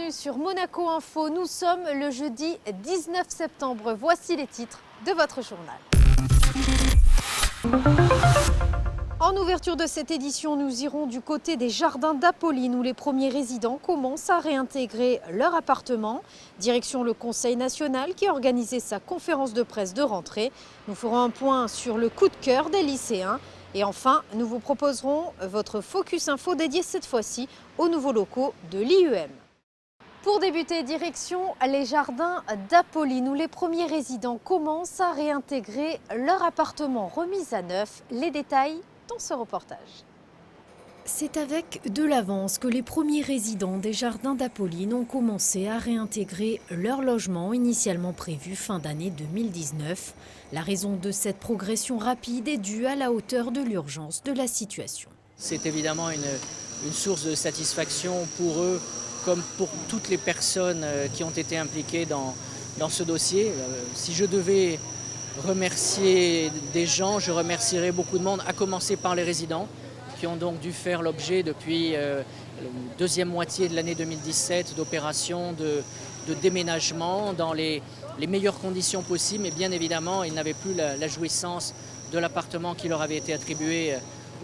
bienvenue sur Monaco Info. Nous sommes le jeudi 19 septembre. Voici les titres de votre journal. En ouverture de cette édition, nous irons du côté des jardins d'Apolline où les premiers résidents commencent à réintégrer leur appartement. Direction le Conseil national qui a organisé sa conférence de presse de rentrée. Nous ferons un point sur le coup de cœur des lycéens. Et enfin, nous vous proposerons votre Focus Info dédié cette fois-ci aux nouveaux locaux de l'IUM. Pour débuter, direction les jardins d'Apolline où les premiers résidents commencent à réintégrer leur appartement remis à neuf. Les détails dans ce reportage. C'est avec de l'avance que les premiers résidents des jardins d'Apolline ont commencé à réintégrer leur logement initialement prévu fin d'année 2019. La raison de cette progression rapide est due à la hauteur de l'urgence de la situation. C'est évidemment une source de satisfaction pour eux comme pour toutes les personnes qui ont été impliquées dans ce dossier. Si je devais remercier des gens, je remercierais beaucoup de monde, à commencer par les résidents qui ont donc dû faire l'objet depuis la deuxième moitié de l'année 2017 d'opérations de déménagement dans les meilleures conditions possibles. Mais bien évidemment, ils n'avaient plus la jouissance de l'appartement qui leur avait été attribué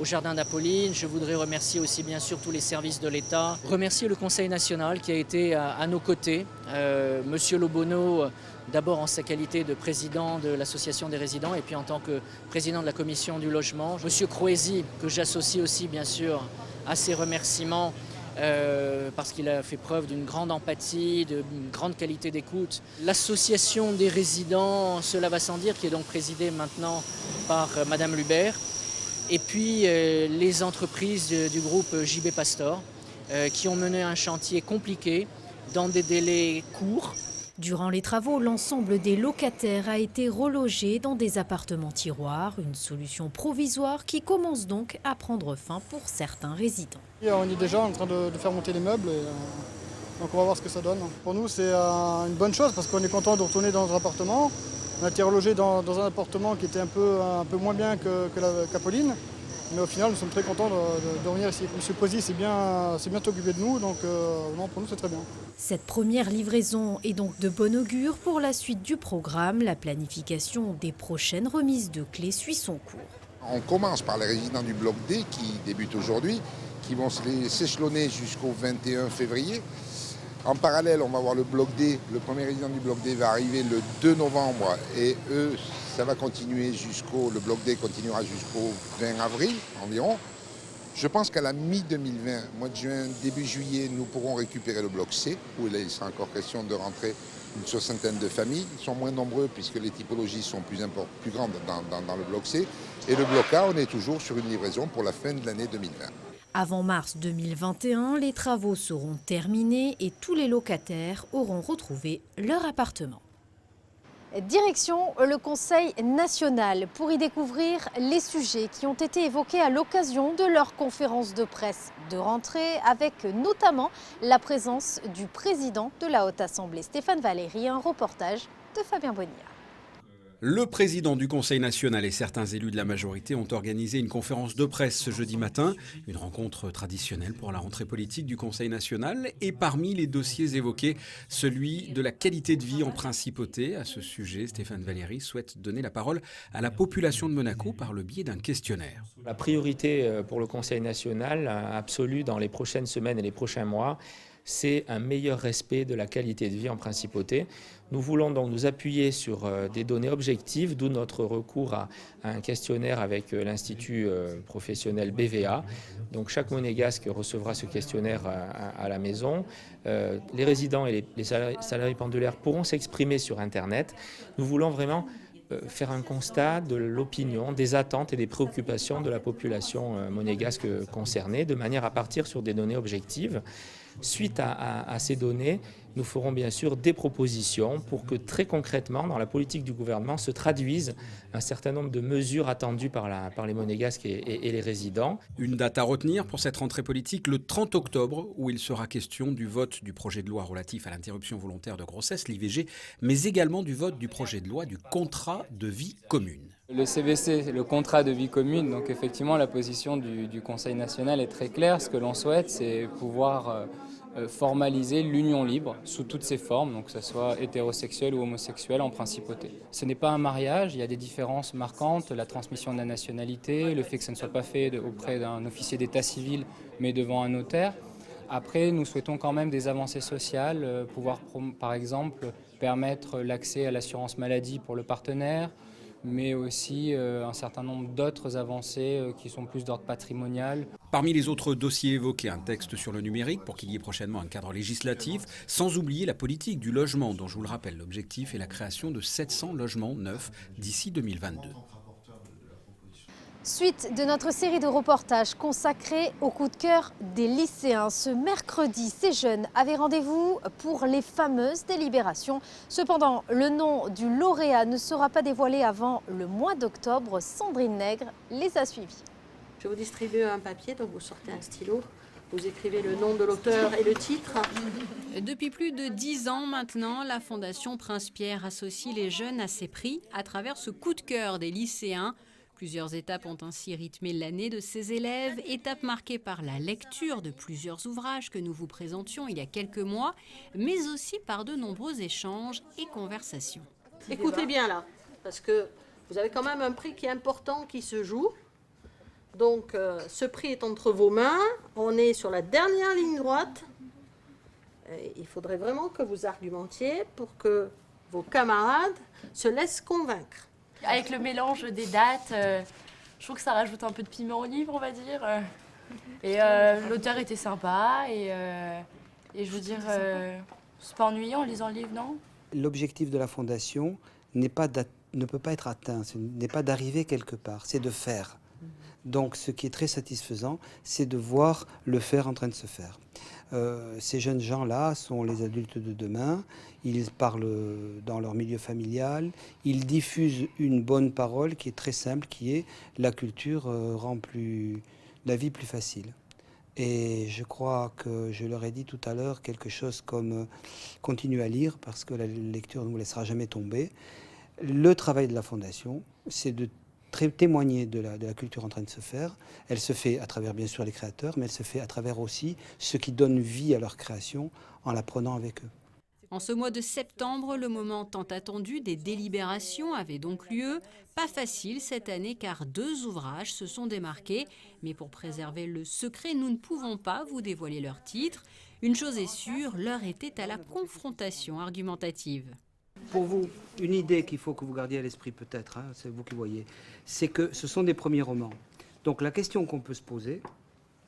au jardin d'Apolline. Je voudrais remercier aussi bien sûr tous les services de l'État. Remercier le Conseil national qui a été à nos côtés. Monsieur Lobonneau, d'abord en sa qualité de président de l'association des résidents et puis en tant que président de la commission du logement. Monsieur Croesi, que j'associe aussi bien sûr à ces remerciements parce qu'il a fait preuve d'une grande empathie, d'une grande qualité d'écoute. L'association des résidents, cela va sans dire, qui est donc présidée maintenant par Madame Lubert. Et puis les entreprises du groupe JB Pastor qui ont mené un chantier compliqué dans des délais courts. Durant les travaux, l'ensemble des locataires a été relogé dans des appartements-tiroirs, une solution provisoire qui commence donc à prendre fin pour certains résidents. On est déjà en train de faire monter les meubles, donc on va voir ce que ça donne. Pour nous, c'est une bonne chose parce qu'on est content de retourner dans notre appartement. On a été relogé dans un appartement qui était un peu moins bien qu'Apolline. Mais au final, nous sommes très contents de revenir ici. M. Croesi s'est bien occupé de nous, donc pour nous, c'est très bien. Cette première livraison est donc de bon augure pour la suite du programme. La planification des prochaines remises de clés suit son cours. On commence par les résidents du bloc D qui débutent aujourd'hui, qui vont s'échelonner jusqu'au 21 février. En parallèle, on va voir le bloc D. Le premier résident du bloc D va arriver le 2 novembre et eux, ça va continuer le bloc D continuera jusqu'au 20 avril environ. Je pense qu'à la mi-2020, mois de juin, début juillet, nous pourrons récupérer le bloc C, où là, il sera encore question de rentrer une soixantaine de familles. Ils sont moins nombreux puisque les typologies sont plus grandes dans le bloc C. Et le bloc A, on est toujours sur une livraison pour la fin de l'année 2020. Avant mars 2021, les travaux seront terminés et tous les locataires auront retrouvé leur appartement. Direction le Conseil national pour y découvrir les sujets qui ont été évoqués à l'occasion de leur conférence de presse de rentrée, avec notamment la présence du président de la Haute Assemblée, Stéphane Valéry, un reportage de Fabien Bonilla. Le président du Conseil national et certains élus de la majorité ont organisé une conférence de presse ce jeudi matin, une rencontre traditionnelle pour la rentrée politique du Conseil national. Et parmi les dossiers évoqués, celui de la qualité de vie en principauté. À ce sujet, Stéphane Valéry souhaite donner la parole à la population de Monaco par le biais d'un questionnaire. La priorité pour le Conseil national absolue dans les prochaines semaines et les prochains mois, c'est un meilleur respect de la qualité de vie en principauté. Nous voulons donc nous appuyer sur des données objectives, d'où notre recours à un questionnaire avec l'Institut professionnel BVA. Donc chaque monégasque recevra ce questionnaire à la maison. Les résidents et les salariés pendulaires pourront s'exprimer sur Internet. Nous voulons vraiment faire un constat de l'opinion, des attentes et des préoccupations de la population monégasque concernée, de manière à partir sur des données objectives. Suite à ces données, nous ferons bien sûr des propositions pour que très concrètement, dans la politique du gouvernement, se traduisent un certain nombre de mesures attendues par les monégasques et les résidents. Une date à retenir pour cette rentrée politique, le 30 octobre, où il sera question du vote du projet de loi relatif à l'interruption volontaire de grossesse, l'IVG, mais également du vote du projet de loi du contrat de vie commune. Le CVC, le contrat de vie commune, donc effectivement la position du Conseil national est très claire. Ce que l'on souhaite, c'est pouvoir formaliser l'union libre sous toutes ses formes, donc que ce soit hétérosexuel ou homosexuel en principauté. Ce n'est pas un mariage, il y a des différences marquantes, la transmission de la nationalité, le fait que ça ne soit pas fait auprès d'un officier d'état civil mais devant un notaire. Après, nous souhaitons quand même des avancées sociales, pouvoir par exemple permettre l'accès à l'assurance maladie pour le partenaire, mais aussi un certain nombre d'autres avancées qui sont plus d'ordre patrimonial. Parmi les autres dossiers évoqués, un texte sur le numérique pour qu'il y ait prochainement un cadre législatif, sans oublier la politique du logement dont je vous le rappelle, l'objectif est la création de 700 logements neufs d'ici 2022. Suite de notre série de reportages consacrés au coup de cœur des lycéens. Ce mercredi, ces jeunes avaient rendez-vous pour les fameuses délibérations. Cependant, le nom du lauréat ne sera pas dévoilé avant le mois d'octobre. Sandrine Nègre les a suivis. Je vous distribue un papier, donc vous sortez un stylo. Vous écrivez le nom de l'auteur et le titre. Depuis plus de 10 ans maintenant, la Fondation Prince-Pierre associe les jeunes à ses prix à travers ce coup de cœur des lycéens. Plusieurs étapes ont ainsi rythmé l'année de ces élèves, étape marquée par la lecture de plusieurs ouvrages que nous vous présentions il y a quelques mois, mais aussi par de nombreux échanges et conversations. Écoutez bien là, parce que vous avez quand même un prix qui est important qui se joue. Donc ce prix est entre vos mains, on est sur la dernière ligne droite. Il faudrait vraiment que vous argumentiez pour que vos camarades se laissent convaincre. Avec le mélange des dates, je trouve que ça rajoute un peu de piment au livre, on va dire. Et l'auteur était sympa et je veux dire, c'est pas ennuyant en lisant le livre, non? L'objectif de la Fondation ne peut pas être atteint, ce n'est pas d'arriver quelque part, c'est de faire. Donc ce qui est très satisfaisant, c'est de voir le faire en train de se faire. Ces jeunes gens-là sont les adultes de demain, ils parlent dans leur milieu familial, ils diffusent une bonne parole qui est très simple, qui est la culture rend la vie plus facile. Et je crois que je leur ai dit tout à l'heure quelque chose comme continuez à lire parce que la lecture ne vous laissera jamais tomber. Le travail de la Fondation, c'est de témoigner de la culture en train de se faire. Elle se fait à travers bien sûr les créateurs, mais elle se fait à travers aussi ceux qui donnent vie à leur création en la prenant avec eux. En ce mois de septembre, le moment tant attendu des délibérations avait donc lieu. Pas facile cette année car 2 ouvrages se sont démarqués. Mais pour préserver le secret, nous ne pouvons pas vous dévoiler leur titre. Une chose est sûre, l'heure était à la confrontation argumentative. Pour vous, une idée qu'il faut que vous gardiez à l'esprit peut-être, hein, c'est vous qui voyez, c'est que ce sont des premiers romans. Donc la question qu'on peut se poser,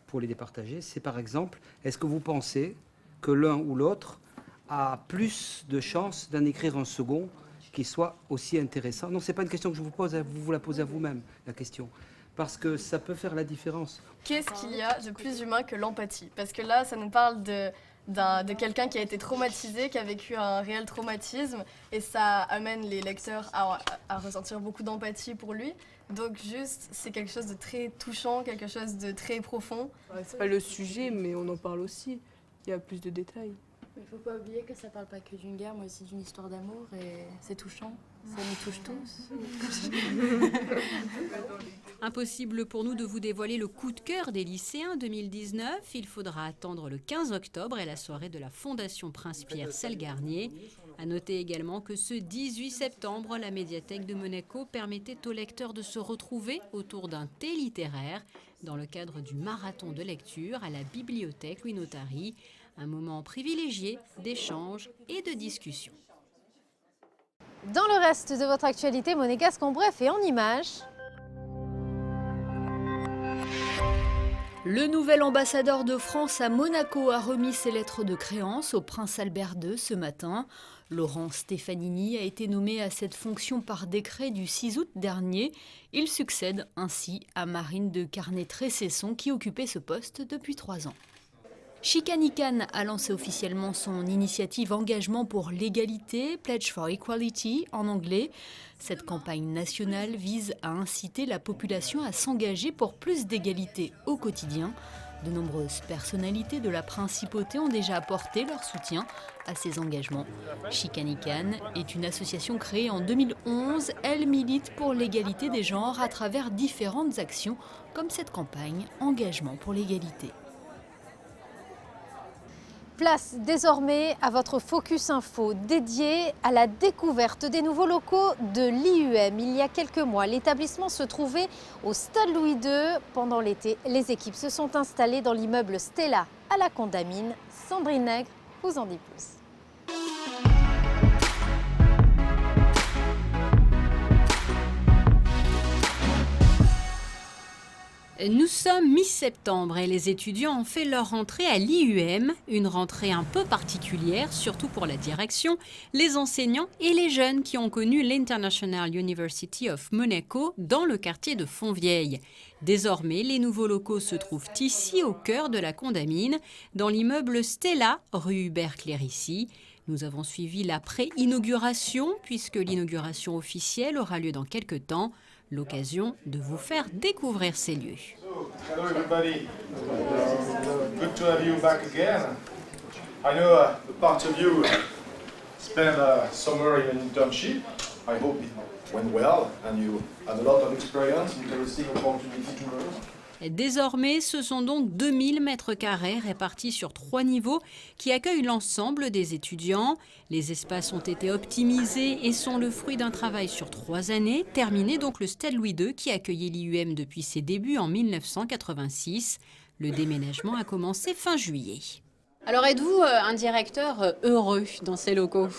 pour les départager, c'est par exemple, est-ce que vous pensez que l'un ou l'autre a plus de chances d'en écrire un second qui soit aussi intéressant? Non, ce n'est pas une question que je vous pose, vous la posez à vous-même, la question. Parce que ça peut faire la différence. Qu'est-ce qu'il y a de plus humain que l'empathie? Parce que là, ça nous parle de quelqu'un qui a été traumatisé, qui a vécu un réel traumatisme, et ça amène les lecteurs à ressentir beaucoup d'empathie pour lui. Donc juste, c'est quelque chose de très touchant, quelque chose de très profond. C'est pas le sujet, mais on en parle aussi. Il y a plus de détails. Il ne faut pas oublier que ça parle pas que d'une guerre, mais aussi d'une histoire d'amour, et c'est touchant. Ça nous touche tous. Impossible pour nous de vous dévoiler le coup de cœur des lycéens 2019. Il faudra attendre le 15 octobre et la soirée de la Fondation Prince-Pierre Selle-Garnier. À noter également que ce 18 septembre, la médiathèque de Monaco permettait aux lecteurs de se retrouver autour d'un thé littéraire dans le cadre du marathon de lecture à la bibliothèque Louis Notari. Un moment privilégié d'échange et de discussion. Dans le reste de votre actualité monégasque en bref et en images. Le nouvel ambassadeur de France à Monaco a remis ses lettres de créance au prince Albert II ce matin. Laurent Stefanini a été nommé à cette fonction par décret du 6 août dernier. Il succède ainsi à Marine de Carnet-Tressesson qui occupait ce poste depuis 3 ans. Chicanican a lancé officiellement son initiative Engagement pour l'égalité, Pledge for Equality en anglais. Cette campagne nationale vise à inciter la population à s'engager pour plus d'égalité au quotidien. De nombreuses personnalités de la principauté ont déjà apporté leur soutien à ces engagements. Chicanican est une association créée en 2011. Elle milite pour l'égalité des genres à travers différentes actions comme cette campagne Engagement pour l'égalité. Place désormais à votre Focus Info dédié à la découverte des nouveaux locaux de l'IUM. Il y a quelques mois, l'établissement se trouvait au Stade Louis II. Pendant l'été, les équipes se sont installées dans l'immeuble Stella à la Condamine. Sandrine Nègre vous en dit plus. Nous sommes mi-septembre et les étudiants ont fait leur rentrée à l'IUM, une rentrée un peu particulière, surtout pour la direction, les enseignants et les jeunes qui ont connu l'International University of Monaco dans le quartier de Fontvieille. Désormais, les nouveaux locaux se trouvent ici au cœur de la Condamine, dans l'immeuble Stella, rue Hubert-Clérici. Nous avons suivi la pré-inauguration, puisque l'inauguration officielle aura lieu dans quelques temps. L'occasion de vous faire découvrir ces lieux. Hello everybody. Good to have you back again. I know a part of you spent summer in an internship. I hope it went well and you had a lot of experience, interesting opportunity to learn. Désormais, ce sont donc 2000 mètres carrés répartis sur 3 niveaux qui accueillent l'ensemble des étudiants. Les espaces ont été optimisés et sont le fruit d'un travail sur 3 années. Terminé donc le Stade Louis II qui accueillait l'IUM depuis ses débuts en 1986. Le déménagement a commencé fin juillet. Alors êtes-vous un directeur heureux dans ces locaux ?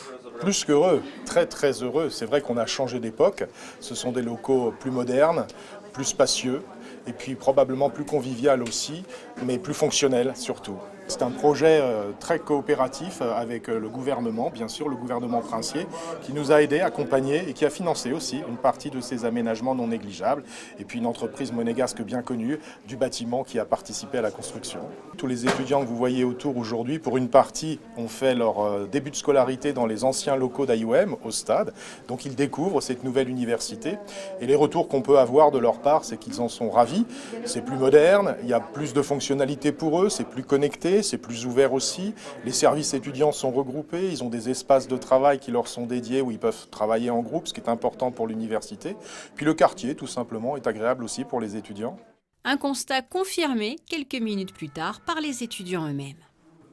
Plus qu'heureux, très très heureux. C'est vrai qu'on a changé d'époque. Ce sont des locaux plus modernes, plus spacieux. Et puis probablement plus convivial aussi, mais plus fonctionnel surtout. C'est un projet très coopératif avec le gouvernement, bien sûr, le gouvernement princier, qui nous a aidés, accompagnés et qui a financé aussi une partie de ces aménagements non négligeables. Et puis une entreprise monégasque bien connue du bâtiment qui a participé à la construction. Tous les étudiants que vous voyez autour aujourd'hui, pour une partie, ont fait leur début de scolarité dans les anciens locaux d'IUM, au stade. Donc ils découvrent cette nouvelle université. Et les retours qu'on peut avoir de leur part, c'est qu'ils en sont ravis. C'est plus moderne, il y a plus de fonctionnalités pour eux, c'est plus connecté. C'est plus ouvert aussi. Les services étudiants sont regroupés, ils ont des espaces de travail qui leur sont dédiés où ils peuvent travailler en groupe, ce qui est important pour l'université. Puis le quartier, tout simplement, est agréable aussi pour les étudiants. Un constat confirmé quelques minutes plus tard par les étudiants eux-mêmes.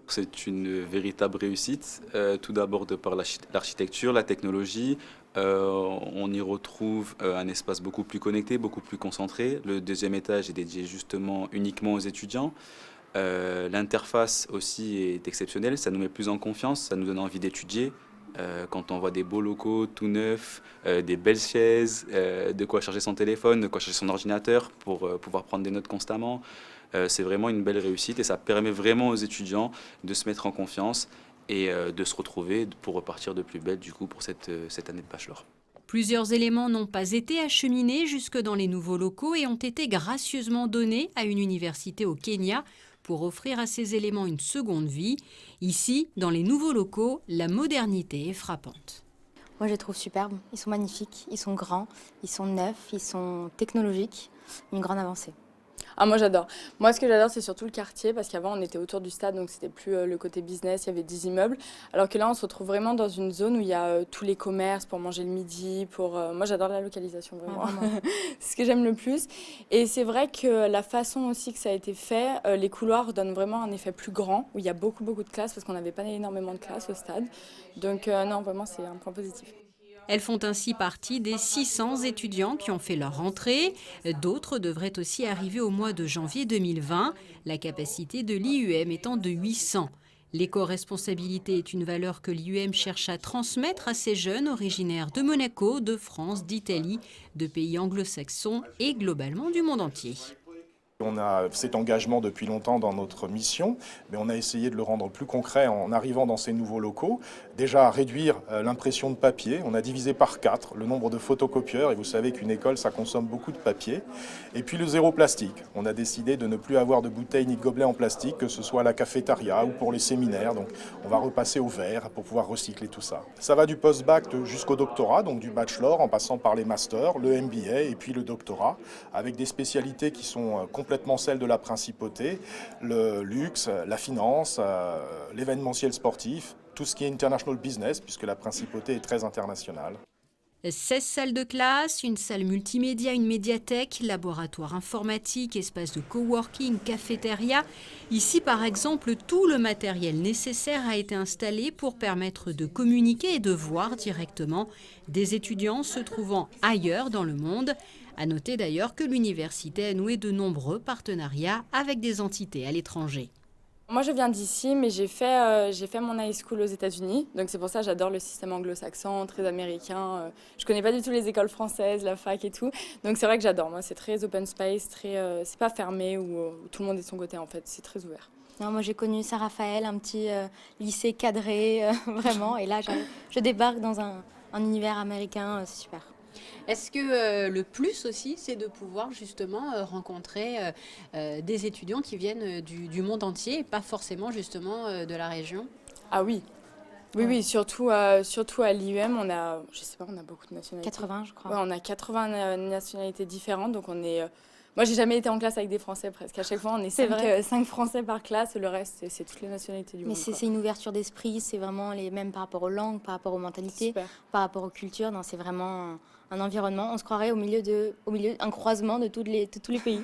C'est une véritable réussite, tout d'abord de par l'architecture, la technologie. On y retrouve un espace beaucoup plus connecté, beaucoup plus concentré. Le deuxième étage est dédié justement uniquement aux étudiants. L'interface aussi est exceptionnelle, ça nous met plus en confiance, ça nous donne envie d'étudier. Quand on voit des beaux locaux tout neufs, des belles chaises, de quoi charger son téléphone, de quoi charger son ordinateur pour pouvoir prendre des notes constamment. C'est vraiment une belle réussite et ça permet vraiment aux étudiants de se mettre en confiance et de se retrouver pour repartir de plus belle du coup pour cette année de bachelor. Plusieurs éléments n'ont pas été acheminés jusque dans les nouveaux locaux et ont été gracieusement donnés à une université au Kenya pour offrir à ces éléments une seconde vie. Ici, dans les nouveaux locaux, la modernité est frappante. Moi, je les trouve superbes. Ils sont magnifiques, ils sont grands, ils sont neufs, ils sont technologiques. Une grande avancée. Ah, moi j'adore. Moi ce que j'adore c'est surtout le quartier parce qu'avant on était autour du stade donc c'était plus le côté business, il y avait des immeubles. Alors que là on se retrouve vraiment dans une zone où il y a tous les commerces pour manger le midi. Moi j'adore la localisation vraiment. C'est ce que j'aime le plus. Et c'est vrai que la façon aussi que ça a été fait, les couloirs donnent vraiment un effet plus grand où il y a beaucoup de classes parce qu'on n'avait pas énormément de classes au stade. Donc non vraiment c'est un point positif. Elles font ainsi partie des 600 étudiants qui ont fait leur rentrée. D'autres devraient aussi arriver au mois de janvier 2020, la capacité de l'IUM étant de 800. L'éco-responsabilité est une valeur que l'IUM cherche à transmettre à ces jeunes originaires de Monaco, de France, d'Italie, de pays anglo-saxons et globalement du monde entier. On a cet engagement depuis longtemps dans notre mission, mais on a essayé de le rendre plus concret en arrivant dans ces nouveaux locaux. Déjà à réduire l'impression de papier, on a divisé par 4 le nombre de photocopieurs, et vous savez qu'une école ça consomme beaucoup de papier. Et puis le zéro plastique, on a décidé de ne plus avoir de bouteilles ni de gobelets en plastique, que ce soit à la cafétéria ou pour les séminaires, donc on va repasser au verre pour pouvoir recycler tout ça. Ça va du post-bac jusqu'au doctorat, donc du bachelor en passant par les masters, le MBA et puis le doctorat, avec des spécialités qui sont complètement celles de la principauté, le luxe, la finance, l'événementiel sportif, tout ce qui est international business, puisque la principauté est très internationale. 16 salles de classe, une salle multimédia, une médiathèque, laboratoire informatique, espace de coworking, cafétéria. Ici, par exemple, tout le matériel nécessaire a été installé pour permettre de communiquer et de voir directement des étudiants se trouvant ailleurs dans le monde. À noter d'ailleurs que l'université a noué de nombreux partenariats avec des entités à l'étranger. Moi, je viens d'ici, mais j'ai fait mon high school aux États-Unis. Donc c'est pour ça que j'adore le système anglo-saxon, très américain. Je connais pas du tout les écoles françaises, la fac et tout. Donc c'est vrai que j'adore. Moi, c'est très open space, c'est pas fermé où tout le monde est de son côté en fait. C'est très ouvert. Non, moi, j'ai connu Saint-Raphaël, un petit lycée cadré, vraiment. Et là, je débarque dans un univers américain, c'est super. Est-ce que le plus aussi, c'est de pouvoir justement rencontrer des étudiants qui viennent du monde entier et pas forcément justement de la région? Ah oui. Oui, surtout à l'IUM, on a beaucoup de nationalités. 80, je crois. Ouais, on a 80 nationalités différentes, donc on est... Moi, j'ai jamais été en classe avec des Français presque. À chaque fois, on est 5 Français par classe, le reste, c'est toutes les nationalités du monde. Mais c'est une ouverture d'esprit, c'est vraiment les mêmes par rapport aux langues, par rapport aux mentalités, Super. par rapport aux cultures. Non, c'est vraiment un environnement. On se croirait au milieu d'un croisement de tous les pays.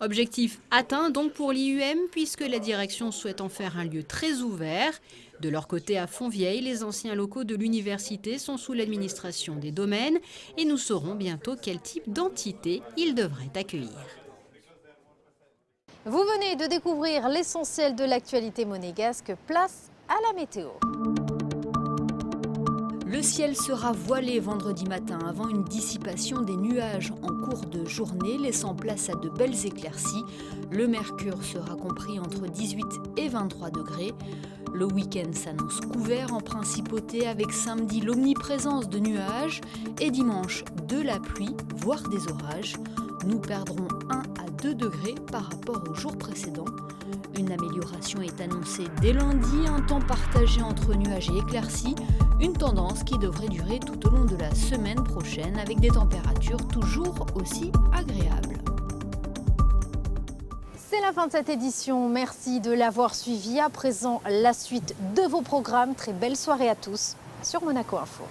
Objectif atteint donc pour l'IUM puisque la direction souhaite en faire un lieu très ouvert. De leur côté à Fontvieille, les anciens locaux de l'université sont sous l'administration des domaines et nous saurons bientôt quel type d'entité ils devraient accueillir. Vous venez de découvrir l'essentiel de l'actualité monégasque. Place à la météo. Le ciel sera voilé vendredi matin avant une dissipation des nuages en cours de journée, laissant place à de belles éclaircies. Le mercure sera compris entre 18 et 23 degrés. Le week-end s'annonce couvert en principauté avec samedi l'omniprésence de nuages et dimanche de la pluie, voire des orages. Nous perdrons 1 à 2 degrés par rapport au jour précédent. Une amélioration est annoncée dès lundi, un temps partagé entre nuages et éclaircies, une tendance qui devrait durer tout au long de la semaine prochaine avec des températures toujours aussi agréables. C'est la fin de cette édition. Merci de l'avoir suivi. À présent, la suite de vos programmes. Très belle soirée à tous sur Monaco Info.